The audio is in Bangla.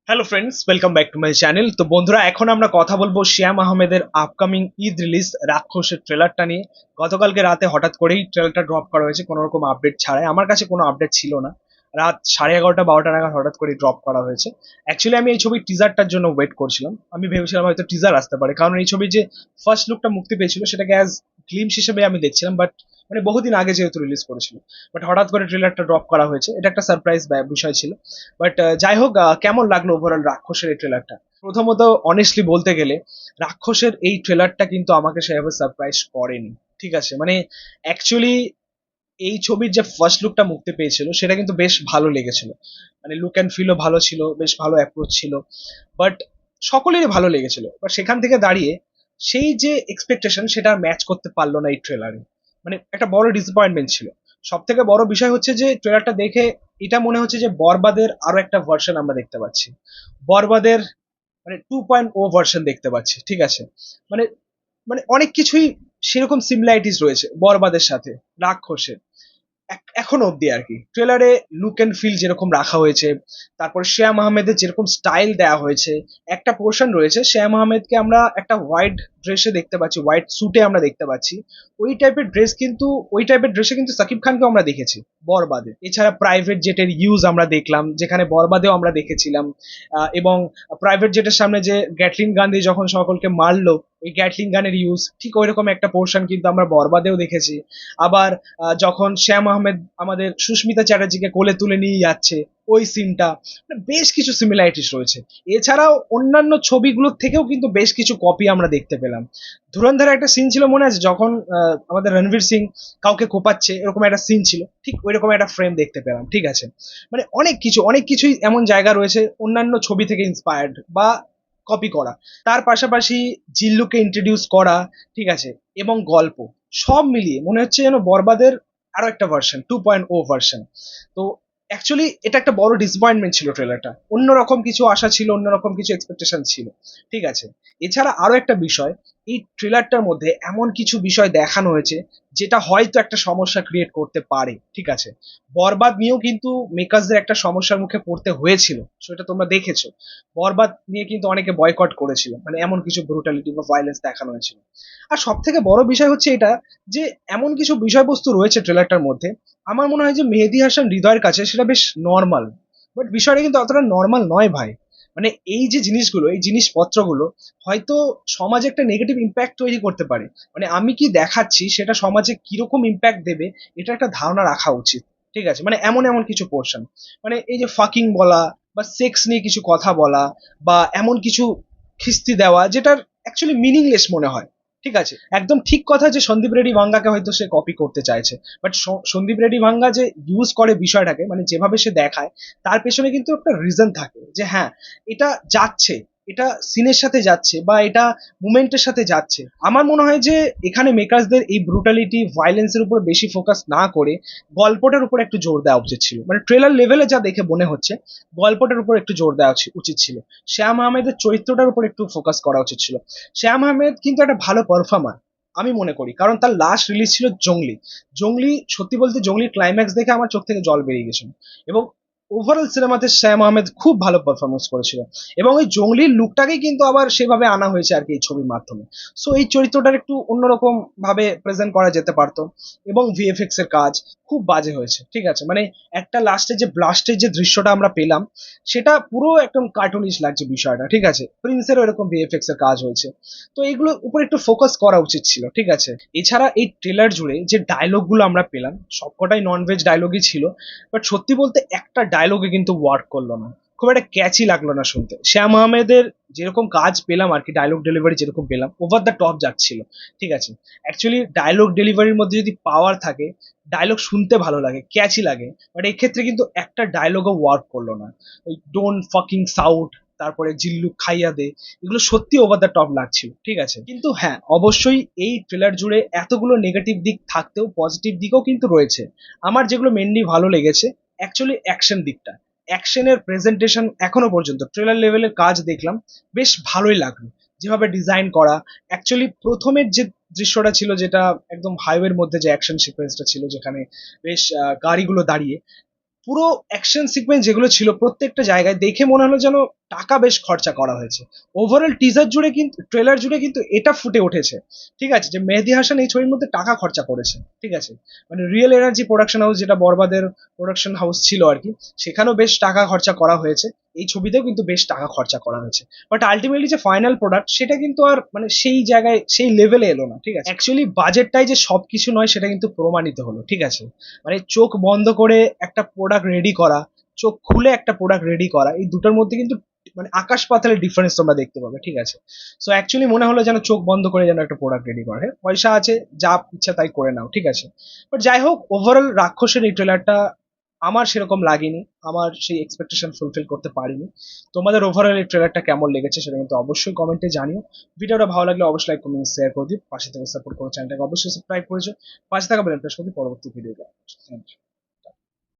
Hello friends, welcome back to my channel. তো বন্ধুরা, এখন আমরা কথা বলবো শ্যাম আহমেদের আপকামিং ঈদ রিলিজ রাক্ষসের ট্রেলারটা নিয়ে। গতকালকে রাতে হঠাৎ করেই ট্রেলারটা ড্রপ করা হয়েছে কোনো রকম আপডেট ছাড়াই। আমার কাছে কোনো আপডেট ছিল না। রাত 11:30 12টা নাগাদ হঠাৎ করে ড্রপ করা হয়েছে। অ্যাকচুয়ালি আমি এই ছবির টিজারটার জন্য ওয়েট করছিলাম। আমি ভেবেছিলাম হয়তো টিজার আসতে পারে, কারণ এই ছবির যে ফার্স্ট লুকটা মুক্তি পেয়েছিল সেটাকে অ্যাজ গ্লিমস হিসেবে আমি দেখছিলাম, বাট মানে বহুদিন আগে যেহেতু রিলিজ করেছিল, বাট হঠাৎ করে ট্রেলারটা ড্রপ করা হয়েছে, এটা একটা সারপ্রাইজ বিষয় ছিল। বাট যাই হোক, কেমন লাগলো ওভারঅল রাক্ষসের এই ট্রেলারটা? প্রথমত, অনেস্টলি বলতে গেলে রাক্ষসের এই ট্রেলারটা কিন্তু আমাকে সেভাবে সারপ্রাইজ করেনি। ঠিক আছে, মানে অ্যাকচুয়ালি এই ছবির যে ফার্স্ট লুকটা মুক্তি পেয়েছিল সেটা কিন্তু বেশ ভালো লেগেছিল। মানে লুক অ্যান্ড ফিলও ভালো ছিল, বেশ ভালো অ্যাপ্রোচ ছিল। বাট সকলেরই ভালো লেগেছিল, বাট সেখান থেকে দাঁড়িয়ে সেই যে এক্সপেকটেশন সেটা ম্যাচ করতে পারলো না এই ট্রেলারে। মানে একটা বড় ডিসঅ্যাপয়েন্টমেন্ট ছিল। সব থেকে বড় বিষয় হচ্ছে যে ট্রেলারটা দেখে এটা মনে হচ্ছে যে বরবাদের আরো একটা ভার্সন আমরা দেখতে পাচ্ছি। বরবাদের মানে 2.0 ভার্সন দেখতে পাচ্ছি। ঠিক আছে, মানে মানে অনেক কিছুই সেরকম সিমিলারিটিস রয়েছে বরবাদের সাথে রাক্ষসের। এখনো অব্দি আর কি ট্রেলারে লুক এন্ড ফিল যেরকম রাখা হয়েছে, তারপর শ্যাম আহমেদের যেরকম স্টাইল দেওয়া হয়েছে। একটা পোর্শন রয়েছে শ্যাম আহমেদকে আমরা একটা হোয়াইট ড্রেসে দেখতে পাচ্ছি, হোয়াইট স্যুটে আমরা দেখতে পাচ্ছি। ওই টাইপের ড্রেসে কিন্তু সাকিব খানকেও আমরা দেখেছি বরবাদে। এছাড়া প্রাইভেট জেটের ইউজ আমরা দেখলাম, যেখানে বরবাদেও আমরা দেখেছিলাম। এবং প্রাইভেট জেটের সামনে যে গ্যাটলিন গান দিয়ে যখন সকলকে মারলো, ওই গ্যাটলিন গানের ইউজ ঠিক ওইরকম একটা পোর্শন কিন্তু আমরা বরবাদেও দেখেছি। আবার যখন শ্যাম আহমেদ আমাদের সুস্মিতা চ্যাটার্জিকে কোলে তুলে নিয়ে যাচ্ছে, ওই সিনটা, বেশ কিছু সিমিলারিটিস রয়েছে। এছাড়াও অন্যান্য ছবিগুলোর থেকেও কিন্তু বেশ কিছু কপি আমরা দেখতে পেলাম। ধুরন্ধরের একটা সিন ছিল মনে আছে, যখন আমাদের রণবীর সিং কাউকে কোপাচ্ছে, এরকম একটা সিন ছিল, ঠিক ওই রকম একটা ফ্রেম দেখতে পেলাম। ঠিক আছে, মানে অনেক কিছুই এমন জায়গা রয়েছে অন্যান্য ছবি থেকে ইন্সপায়ার্ড বা কপি করা। তার পাশাপাশি জিল্লুকে ইন্ট্রোডিউস করা, ঠিক আছে, এবং গল্প, সব মিলিয়ে মনে হচ্ছে যেন বরবাদের আরো একটা ভার্সন, 2.0 ভার্সন। তো অ্যাকচুয়ালি এটা একটা বড় ডিসঅ্যাপয়েন্টমেন্ট ছিল ট্রেলারটা। অন্যরকম কিছু আশা ছিল, অন্যরকম কিছু এক্সপেকটেশন ছিল। ঠিক আছে, এছাড়া আরো একটা বিষয়, এই ট্রেলারটার মধ্যে এমন কিছু বিষয় দেখানো হয়েছে যেটা হয়তো একটা সমস্যা ক্রিয়েট করতে পারে। ঠিক আছে, বরবাদ নিয়েও কিন্তু মেকার্সদের একটা সমস্যার মুখে পড়তে হয়েছিল, সেটা তোমরা দেখেছো। বরবাদ নিয়ে কিন্তু অনেকে বয়কট করেছিল, মানে এমন কিছু ব্রুটালিটি বা ভায়োলেন্স দেখানো হয়েছিল। আর সব থেকে বড় বিষয় হচ্ছে এটা, যে এমন কিছু বিষয়বস্তু রয়েছে ট্রেলারটার মধ্যে, আমার মনে হয় যে মেহেদী হাসান হৃদয়ের কাছে সেটা বেশ নর্মাল। বাট বিষয়টা কিন্তু অতটা নর্মাল নয় ভাই। মানে এই যে জিনিসগুলো, এই জিনিসপত্রগুলো হয়তো সমাজে একটা নেগেটিভ ইম্প্যাক্ট তৈরি করতে পারে। মানে আমি কি দেখাচ্ছি সেটা সমাজে কিরকম ইম্প্যাক্ট দেবে, এটা একটা ধারণা রাখা উচিত। ঠিক আছে, মানে এমন এমন কিছু পোর্শন, মানে এই যে ফাকিং বলা বা সেক্স নিয়ে কিছু কথা বলা, বা এমন কিছু খিস্তি দেওয়া যেটার অ্যাকচুয়ালি মিনিংলেস মনে হয়। ঠিক আছে, একদম ঠিক কথা যে সন্দীপ রেড্ডি ভাঙ্গাকে হয়তো সে কপি করতে চাইছে, বাট সন্দীপ রেড্ডি ভাঙ্গা যে ইউজ করে বিষয়টাকে, মানে যেভাবে সে দেখায়, তার পেছনে কিন্তু একটা রিজন থাকে যে হ্যাঁ, এটা যাচ্ছে, এটা সিনের সাথে যাচ্ছে বা এটা মুভমেন্টের সাথে যাচ্ছে। আমার মনে হয় যে এখানে মেকার্সদের এই ব্রুটালিটি ভায়োলেন্সের উপর বেশি ফোকাস না করে গল্পটার উপর একটু জোর দেওয়া উচিত ছিল। মানে ট্রেলার লেভেলে যা দেখে মনে হচ্ছে, গল্পটার উপর একটু জোর দেওয়া উচিত ছিল। শ্যাম আহমেদের চরিত্রটার উপর একটু ফোকাস করা উচিত ছিল। শ্যাম আহমেদ কিন্তু একটা ভালো পারফর্মার আমি মনে করি, কারণ তার লাস্ট রিলিজ ছিল জঙ্গলি। জঙ্গলি, সত্যি বলতে জঙ্গলির ক্লাইম্যাক্স দেখে আমার চোখ থেকে জল বেরিয়ে গেছিল। এবং ওভারঅল সিনেমাতে শ্যাম আহমেদ খুব ভালো পারফরমেন্স করেছিল। এবং ওই জঙ্গলির লুকটাকেই কিন্তু আবার সেভাবে আনা হয়েছে আর কি এই ছবির মাধ্যমে। সো এই চরিত্রটার একটু অন্যরকম ভাবে প্রেজেন্ট করা যেতে পারতো। এবং ভিএফএক্স এর কাজ খুব বাজে হয়েছে। ঠিক আছে, মানে একটা লাস্টে যে ব্লাস্টের যে দৃশ্যটা আমরা পেলাম, সেটা পুরো একদম কার্টুনিশ লাগছে বিষয়টা। ঠিক আছে, প্রিন্সেরও এরকম ভিএফএক্স এর কাজ হয়েছে। তো এগুলোর উপর একটু ফোকাস করা উচিত ছিল। ঠিক আছে, এছাড়া এই ট্রেলার জুড়ে যে ডায়লগগুলো আমরা পেলাম সবকটাই ননভেজ ডায়লগই ছিল। বাট সত্যি বলতে একটা ডায়লগে কিন্তু ওয়ার্ক করলো না, খুব একটা ক্যাচি লাগলো না শুনতে। শ্যাম আহমেদের যেরকম কাজ পেলাম আর কি, ডায়লগ ডেলিভারি যেরকম পেলাম, ওভার দ্য টপ যাচ্ছিল। ঠিক আছে, অ্যাকচুয়ালি ডায়লগ ডেলিভারির মধ্যে যদি পাওয়ার থাকে, ডায়লগ শুনতে ভালো লাগে, ক্যাচি লাগে, বাট এই ক্ষেত্রে কিন্তু একটা ডায়লগও ওয়ার্ক করলো না। ওই ডোন্ট ফাকিং সাউট, তারপরে জিল্লু খাইয়া দে, এগুলো সত্যি ওভার দ্য টপ লাগছিল। ঠিক আছে, কিন্তু হ্যাঁ, অবশ্যই এই ট্রেলার জুড়ে এতগুলো নেগেটিভ দিক থাকতেও পজিটিভ দিকও কিন্তু রয়েছে। আমার যেগুলো মেনলি ভালো লেগেছে অ্যাকচুয়ালি অ্যাকশন দিকটা। অ্যাকশনের প্রেজেন্টেশন এখনো পর্যন্ত ট্রেলার লেভেলের কাজ দেখলাম, বেশ ভালোই লাগলো যেভাবে ডিজাইন করা। অ্যাকচুয়ালি প্রথমের যে দৃশ্যটা ছিল, যেটা একদম হাইওয়ের মধ্যে যে অ্যাকশন সিকোয়েন্সটা ছিল, যেখানে বেশ গাড়িগুলো দাঁড়িয়ে, পুরো অ্যাকশন সিকোয়েন্স যেগুলো ছিল প্রত্যেকটা জায়গায় দেখে মনে হলো যেন টাকা বেশ খরচা করা হয়েছে। ওভারঅল টিজার জুড়ে কিন্তু, ট্রেলার জুড়ে কিন্তু এটা ফুটে উঠেছে, ঠিক আছে, যে মেহেদী হাসান এই ছবির মধ্যে টাকা খরচা করেছে, ঠিক আছে। মানে রিয়েল এনার্জি প্রোডাকশন হাউস, যেটা বরবাদের প্রোডাকশন হাউস ছিল আর কি, সেখানেও বেশ টাকা খরচা করা হয়েছে, এই ছবিতেও কিন্তু বেশ টাকা খরচা করা হয়েছে। বাট আলটিমেটলি যে ফাইনাল প্রোডাক্ট সেটা কিন্তু আর মানে সেই জায়গায় সেই লেভেলে এলো না, ঠিক আছে। অ্যাকচুয়ালি বাজেটটাই যে সবকিছু নয় সেটা কিন্তু প্রমাণিত হলো, ঠিক আছে। মানে চোখ বন্ধ করে একটা প্রোডাক্ট রেডি করা, চোখ খুলে একটা প্রোডাক্ট রেডি করা, এই দুটোর মধ্যে কিন্তু মানে আকাশ পাতালের ডিফারেন্স তোমরা দেখতে পাবে, ঠিক আছে। সো অ্যাকচুয়ালি মনে হলো যেন চোখ বন্ধ করে যেন একটা প্রোডাক্ট রেডি করে, হ্যাঁ পয়সা আছে, যা ইচ্ছা তাই করে নাও, ঠিক আছে। বাট যাই হোক, ওভারঅল রাক্ষসের এই ট্রেলারটা আমার সেরকম লাগেনি, আমার সেই এক্সপেকটেশন ফুলফিল করতে পারিনি। তোমাদের ওভারঅল এই ট্রেলারটা কেমন লেগেছে সেটা কিন্তু অবশ্যই কমেন্টে জানিও। ভিডিওটা ভালো লাগলে অবশ্যই লাইক কমেন্ট শেয়ার করে দিও, পাশে থেকে সাপোর্ট করো, চ্যানেলটাকে অবশ্যই সাবস্ক্রাইব করেছো, পাশে থাকা বেল প্রেস করে দিও পরবর্তী ভিডিও। Thank you.